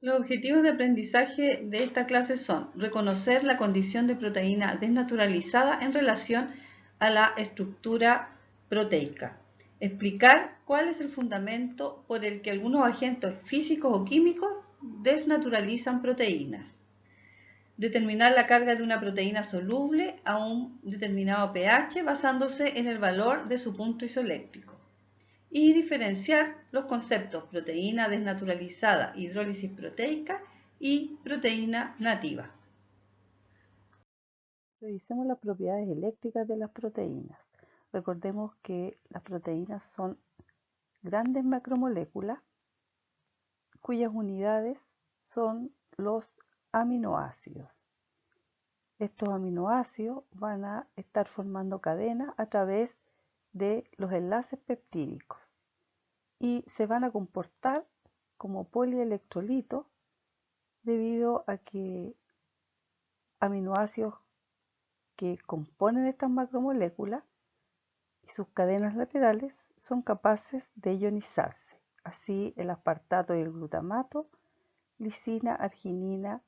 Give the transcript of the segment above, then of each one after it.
Los objetivos de aprendizaje de esta clase son reconocer la condición de proteína desnaturalizada en relación a la estructura proteica, explicar cuál es el fundamento por el que algunos agentes físicos o químicos desnaturalizan proteínas, determinar la carga de una proteína soluble a un determinado pH basándose en el valor de su punto isoeléctrico, y diferenciar los conceptos proteína desnaturalizada, hidrólisis proteica y proteína nativa. Revisemos las propiedades eléctricas de las proteínas. Recordemos que las proteínas son grandes macromoléculas cuyas unidades son los aminoácidos. Estos aminoácidos van a estar formando cadenas a través de los enlaces peptídicos y se van a comportar como polielectrolitos debido a que aminoácidos que componen estas macromoléculas y sus cadenas laterales son capaces de ionizarse. Así el aspartato y el glutamato, lisina, arginina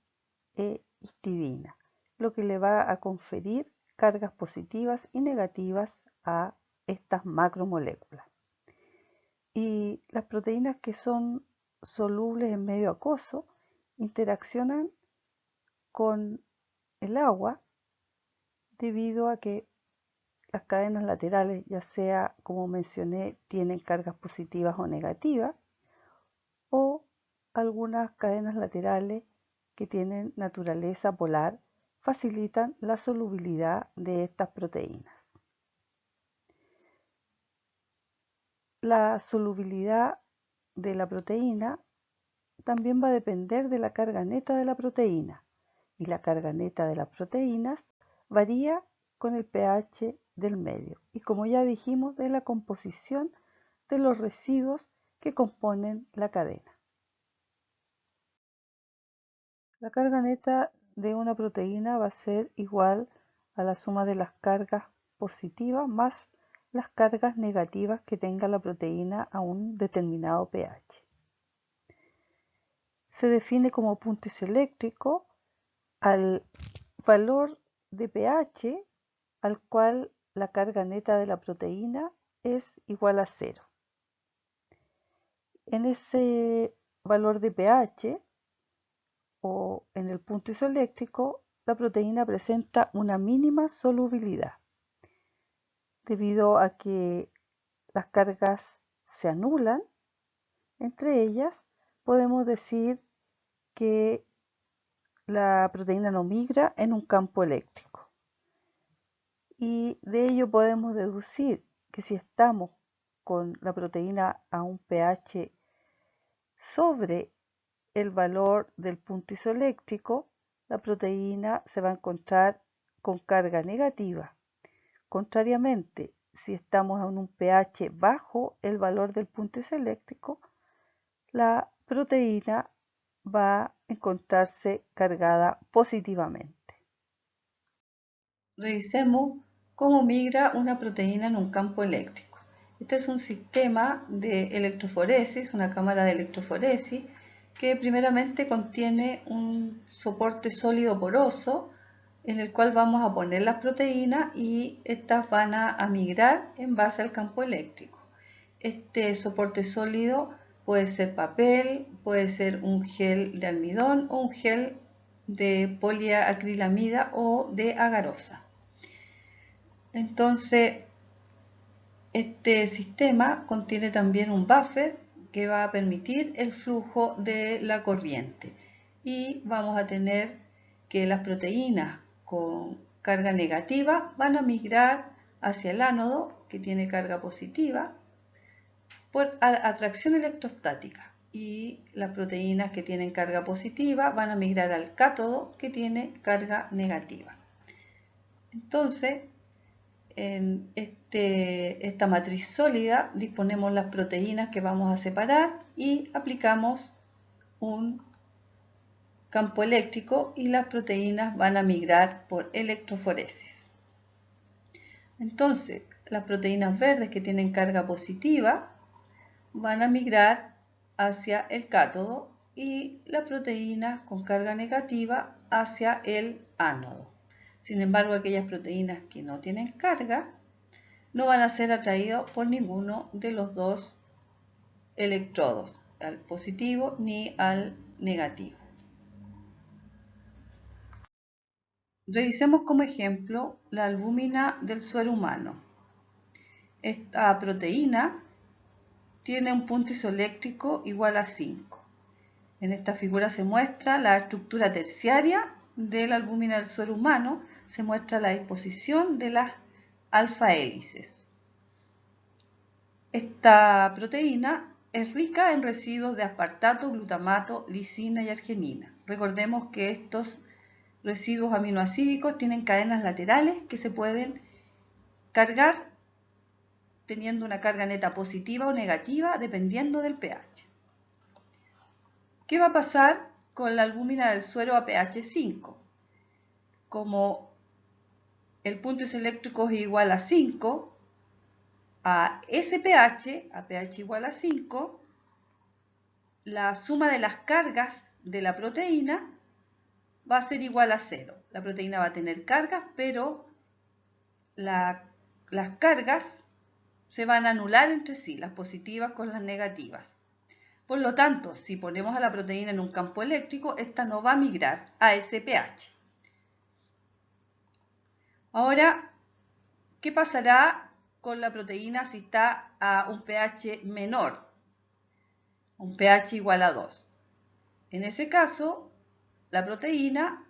e histidina, lo que le va a conferir cargas positivas y negativas a estas macromoléculas. Y las proteínas que son solubles en medio acuoso interaccionan con el agua debido a que las cadenas laterales, ya sea, como mencioné, tienen cargas positivas o negativas, o algunas cadenas laterales que tienen naturaleza polar facilitan la solubilidad de estas proteínas. La solubilidad de la proteína también va a depender de la carga neta de la proteína, y la carga neta de las proteínas varía con el pH del medio y, como ya dijimos, de la composición de los residuos que componen la cadena. La carga neta de una proteína va a ser igual a la suma de las cargas positivas más las cargas negativas que tenga la proteína a un determinado pH. Se define como punto isoeléctrico al valor de pH al cual la carga neta de la proteína es igual a 0. En ese valor de pH o en el punto isoeléctrico, la proteína presenta una mínima solubilidad, debido a que las cargas se anulan. Entre ellas, podemos decir que la proteína no migra en un campo eléctrico. Y de ello podemos deducir que si estamos con la proteína a un pH sobre el valor del punto isoeléctrico, la proteína se va a encontrar con carga negativa. Contrariamente, si estamos en un pH bajo el valor del punto isoeléctrico, la proteína va a encontrarse cargada positivamente. Revisemos cómo migra una proteína en un campo eléctrico. Este es un sistema de electroforesis, una cámara de electroforesis, que primeramente contiene un soporte sólido poroso en el cual vamos a poner las proteínas y estas van a migrar en base al campo eléctrico. Este soporte sólido puede ser papel, puede ser un gel de almidón o un gel de poliacrilamida o de agarosa. Entonces, este sistema contiene también un buffer que va a permitir el flujo de la corriente, y vamos a tener que las proteínas con carga negativa van a migrar hacia el ánodo, que tiene carga positiva, por atracción electrostática, y las proteínas que tienen carga positiva van a migrar al cátodo, que tiene carga negativa. Entonces, en esta matriz sólida disponemos las proteínas que vamos a separar y aplicamos un campo eléctrico y las proteínas van a migrar por electroforesis. Entonces, las proteínas verdes que tienen carga positiva van a migrar hacia el cátodo y la proteína con carga negativa hacia el ánodo. Sin embargo, aquellas proteínas que no tienen carga no van a ser atraídas por ninguno de los dos electrodos, al positivo ni al negativo. Revisemos como ejemplo la albúmina del suero humano. Esta proteína tiene un punto isoeléctrico igual a 5. En esta figura se muestra la estructura terciaria de la albúmina del suero humano, se muestra la disposición de las alfa hélices. Esta proteína es rica en residuos de aspartato, glutamato, lisina y arginina. Recordemos que estos residuos aminoácidos tienen cadenas laterales que se pueden cargar teniendo una carga neta positiva o negativa dependiendo del pH. ¿Qué va a pasar con la albúmina del suero a pH 5? Como el punto isoeléctrico es igual a 5, a ese pH, a pH igual a 5, la suma de las cargas de la proteína va a ser igual a 0. La proteína va a tener cargas, pero las cargas se van a anular entre sí, las positivas con las negativas. Por lo tanto, si ponemos a la proteína en un campo eléctrico, esta no va a migrar a ese pH. Ahora, ¿qué pasará con la proteína si está a un pH menor? Un pH igual a 2. En ese caso, la proteína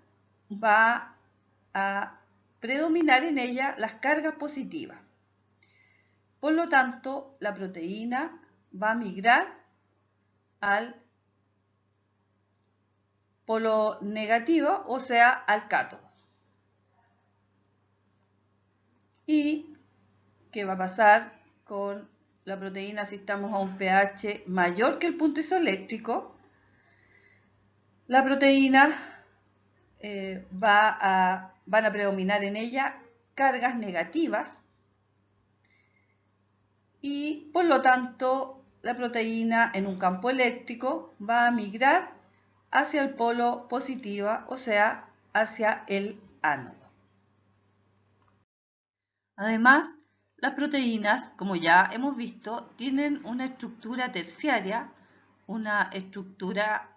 va a predominar en ella las cargas positivas. Por lo tanto, la proteína va a migrar al polo negativo, o sea, al cátodo. ¿Y qué va a pasar con la proteína si estamos a un pH mayor que el punto isoeléctrico? La proteína van a predominar en ella cargas negativas y por lo tanto la proteína en un campo eléctrico va a migrar hacia el polo positiva, o sea, hacia el ánodo. Además, las proteínas, como ya hemos visto, tienen una estructura terciaria, una estructura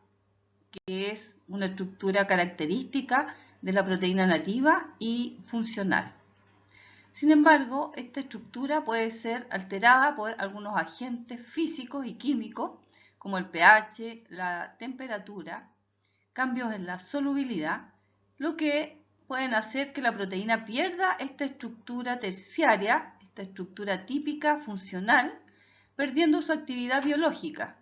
que es una estructura característica de la proteína nativa y funcional. Sin embargo, esta estructura puede ser alterada por algunos agentes físicos y químicos, como el pH, la temperatura, cambios en la solubilidad, lo que pueden hacer que la proteína pierda esta estructura terciaria, esta estructura típica funcional, perdiendo su actividad biológica.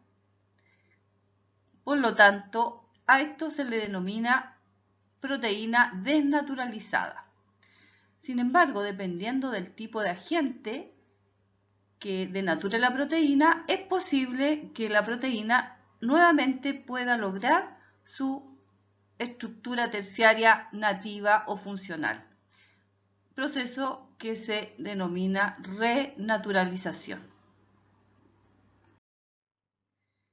Por lo tanto, a esto se le denomina proteína desnaturalizada. Sin embargo, dependiendo del tipo de agente que denature la proteína, es posible que la proteína nuevamente pueda lograr su estructura terciaria nativa o funcional, proceso que se denomina renaturalización.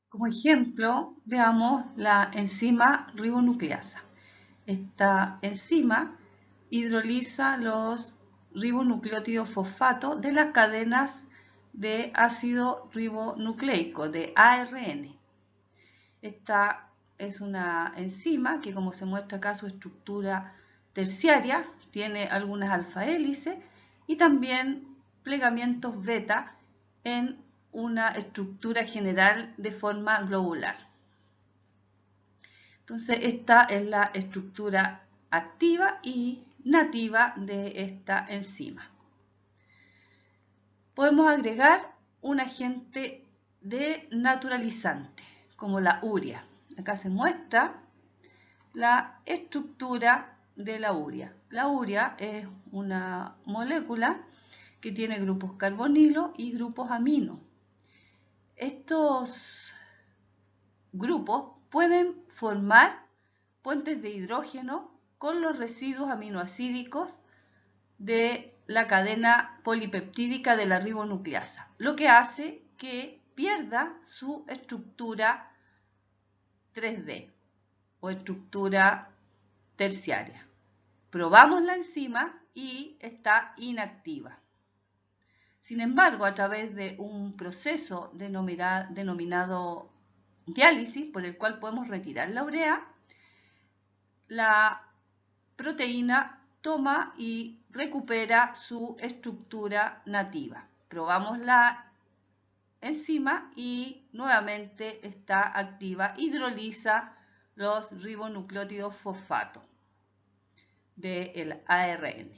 Como ejemplo, veamos la enzima ribonucleasa. Esta enzima hidroliza los ribonucleótidos fosfato de las cadenas de ácido ribonucleico, de ARN. Esta es una enzima que, como se muestra acá, su estructura terciaria tiene algunas alfa hélices y también plegamientos beta en una estructura general de forma globular. Entonces, esta es la estructura activa y nativa de esta enzima. Podemos agregar un agente denaturalizante, como la urea. Acá se muestra la estructura de la urea. La urea es una molécula que tiene grupos carbonilo y grupos amino. Estos grupos pueden formar puentes de hidrógeno con los residuos aminoácidos de la cadena polipeptídica de la ribonucleasa, lo que hace que pierda su estructura 3D o estructura terciaria. Probamos la enzima y está inactiva. Sin embargo, a través de un proceso denominado diálisis, por el cual podemos retirar la urea, la proteína toma y recupera su estructura nativa. Probamos la enzima y nuevamente está activa, hidroliza los ribonucleótidos fosfato del ARN.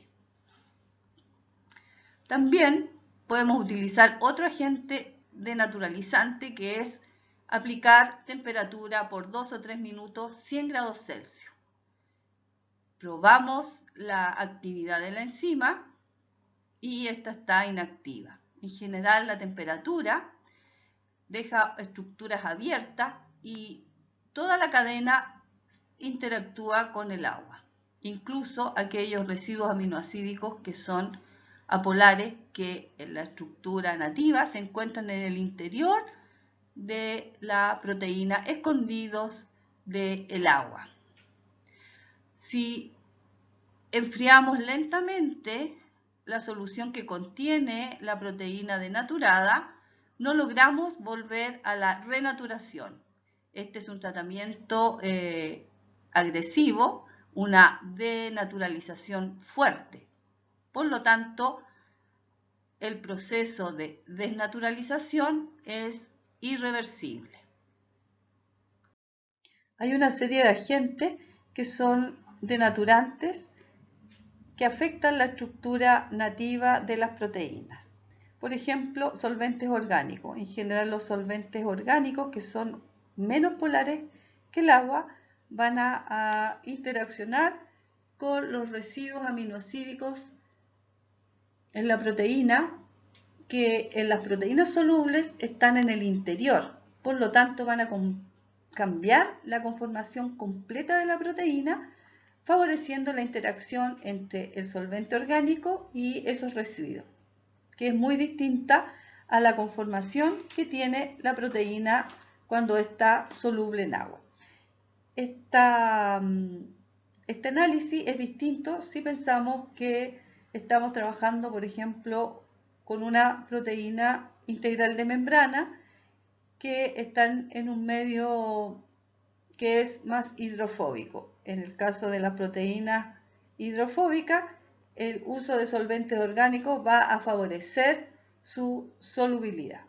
También podemos utilizar otro agente denaturalizante, que es aplicar temperatura por 2 o 3 minutos, 100 grados Celsius. Probamos la actividad de la enzima y esta está inactiva. En general, la temperatura deja estructuras abiertas y toda la cadena interactúa con el agua, incluso aquellos residuos aminoácidos que son apolares, que en la estructura nativa se encuentran en el interior de la proteína, escondidos del agua. Si enfriamos lentamente la solución que contiene la proteína denaturada, no logramos volver a la renaturación. Este es un tratamiento agresivo, una denaturalización fuerte. Por lo tanto, el proceso de desnaturalización es irreversible. Hay una serie de agentes que son denaturantes que afectan la estructura nativa de las proteínas. Por ejemplo, solventes orgánicos. En general, los solventes orgánicos, que son menos polares que el agua, van a interaccionar con los residuos aminoácidos en la proteína, que en las proteínas solubles están en el interior. Por lo tanto, van a cambiar la conformación completa de la proteína, favoreciendo la interacción entre el solvente orgánico y esos residuos, que es muy distinta a la conformación que tiene la proteína cuando está soluble en agua. Este análisis es distinto si pensamos que estamos trabajando, por ejemplo, con una proteína integral de membrana que están en un medio que es más hidrofóbico. En el caso de las proteínas hidrofóbicas, el uso de solventes orgánicos va a favorecer su solubilidad.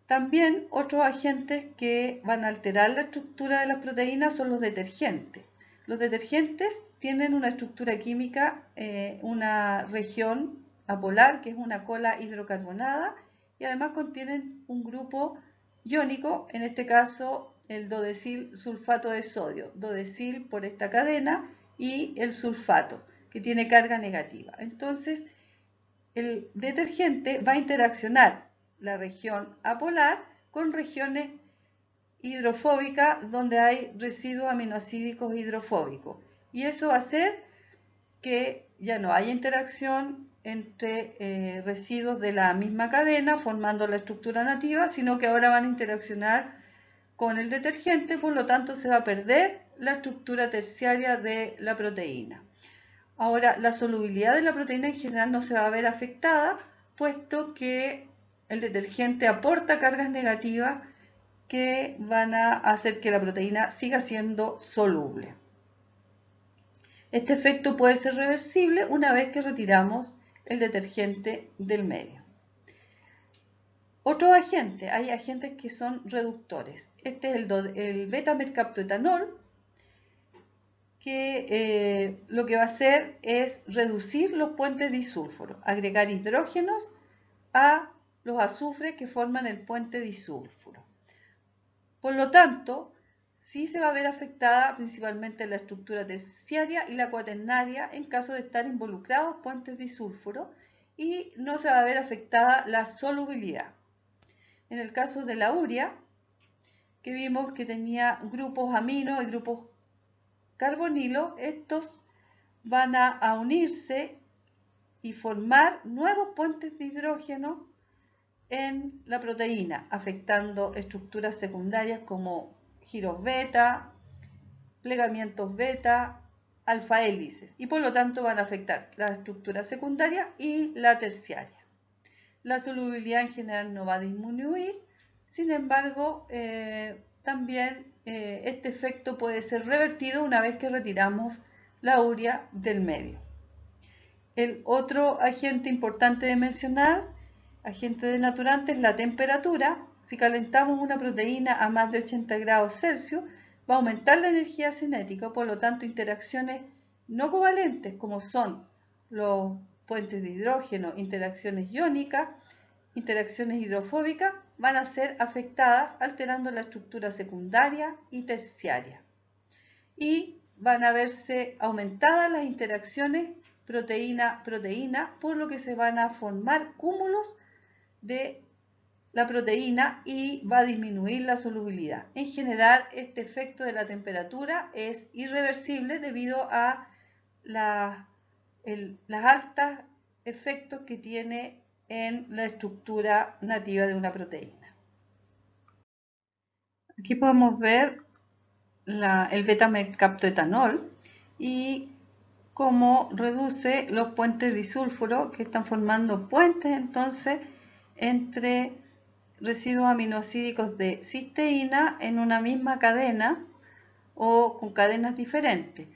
También otros agentes que van a alterar la estructura de las proteínas son los detergentes. Los detergentes tienen una estructura química, una región apolar, que es una cola hidrocarbonada, y además contienen un grupo iónico, en este caso el dodecil sulfato de sodio, dodecil por esta cadena y el sulfato, que tiene carga negativa. Entonces, el detergente va a interaccionar la región apolar con regiones hidrofóbicas donde hay residuos aminoácidos hidrofóbicos, y eso va a hacer que ya no haya interacción entre residuos de la misma cadena formando la estructura nativa, sino que ahora van a interaccionar con el detergente, por lo tanto se va a perder la estructura terciaria de la proteína. Ahora, la solubilidad de la proteína en general no se va a ver afectada, puesto que el detergente aporta cargas negativas que van a hacer que la proteína siga siendo soluble. Este efecto puede ser reversible una vez que retiramos el detergente del medio. Otros agentes, hay agentes que son reductores. Este es el beta-mercaptoetanol, que lo que va a hacer es reducir los puentes disulfuros, agregar hidrógenos a los azufres que forman el puente disulfuro. Por lo tanto, sí se va a ver afectada principalmente la estructura terciaria y la cuaternaria en caso de estar involucrados puentes disulfuro, y no se va a ver afectada la solubilidad. En el caso de la urea, que vimos que tenía grupos amino y grupos carbonilo, estos van a unirse y formar nuevos puentes de hidrógeno en la proteína, afectando estructuras secundarias como giros beta, plegamientos beta, alfa hélices, y por lo tanto van a afectar la estructura secundaria y la terciaria. La solubilidad en general no va a disminuir, sin embargo, también este efecto puede ser revertido una vez que retiramos la urea del medio. El otro agente importante de mencionar, agente denaturante, es la temperatura. Si calentamos una proteína a más de 80 grados Celsius, va a aumentar la energía cinética, por lo tanto interacciones no covalentes como son los puentes de hidrógeno, interacciones iónicas, interacciones hidrofóbicas, van a ser afectadas alterando la estructura secundaria y terciaria. Y van a verse aumentadas las interacciones proteína-proteína, por lo que se van a formar cúmulos de la proteína y va a disminuir la solubilidad. En general, este efecto de la temperatura es irreversible debido a las altas efectos que tiene en la estructura nativa de una proteína. Aquí podemos ver el beta-mercaptoetanol y cómo reduce los puentes disulfuro, que están formando puentes entonces entre residuos aminoácidos de cisteína en una misma cadena o con cadenas diferentes.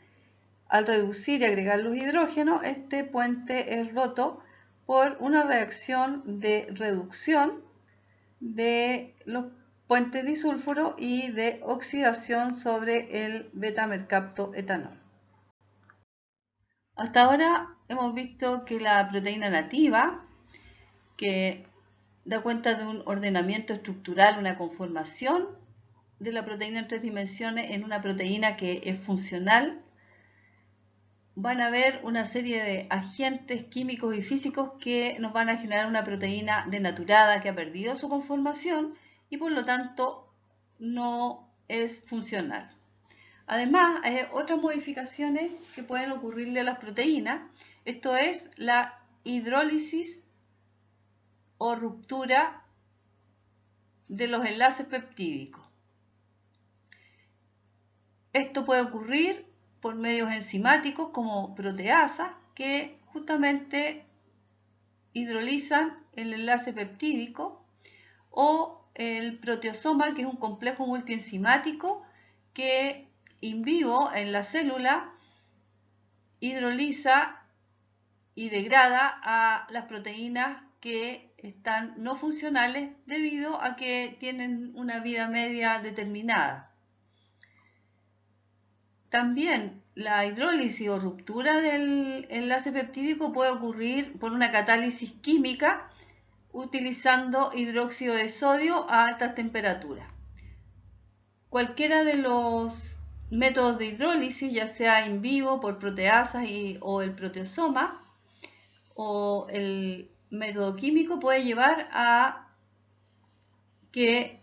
Al reducir y agregar los hidrógenos, este puente es roto por una reacción de reducción de los puentes disulfuro y de oxidación sobre el beta-mercaptoetanol. Hasta ahora hemos visto que la proteína nativa, que da cuenta de un ordenamiento estructural, una conformación de la proteína en 3 dimensiones en una proteína que es funcional, van a haber una serie de agentes químicos y físicos que nos van a generar una proteína denaturada que ha perdido su conformación y por lo tanto no es funcional. Además, hay otras modificaciones que pueden ocurrirle a las proteínas. Esto es la hidrólisis o ruptura de los enlaces peptídicos. Esto puede ocurrir por medios enzimáticos como proteasas que justamente hidrolizan el enlace peptídico, o el proteosoma, que es un complejo multienzimático que in vivo en la célula hidroliza y degrada a las proteínas que están no funcionales debido a que tienen una vida media determinada. También la hidrólisis o ruptura del enlace peptídico puede ocurrir por una catálisis química utilizando hidróxido de sodio a altas temperaturas. Cualquiera de los métodos de hidrólisis, ya sea in vivo por proteasas o el proteosoma, o el método químico, puede llevar a que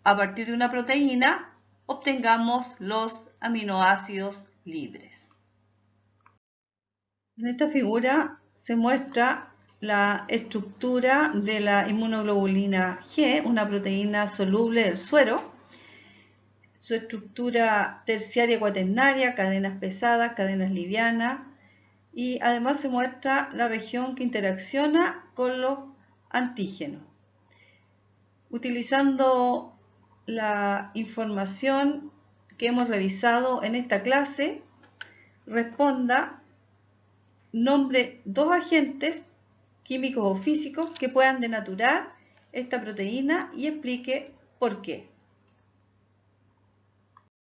a partir de una proteína obtengamos los aminoácidos libres. En esta figura se muestra la estructura de la inmunoglobulina G, una proteína soluble del suero. Su estructura terciaria cuaternaria, cadenas pesadas, cadenas livianas, y además se muestra la región que interacciona con los antígenos. Utilizando la información que hemos revisado en esta clase, responda, nombre 2 agentes químicos o físicos que puedan denaturar esta proteína y explique por qué.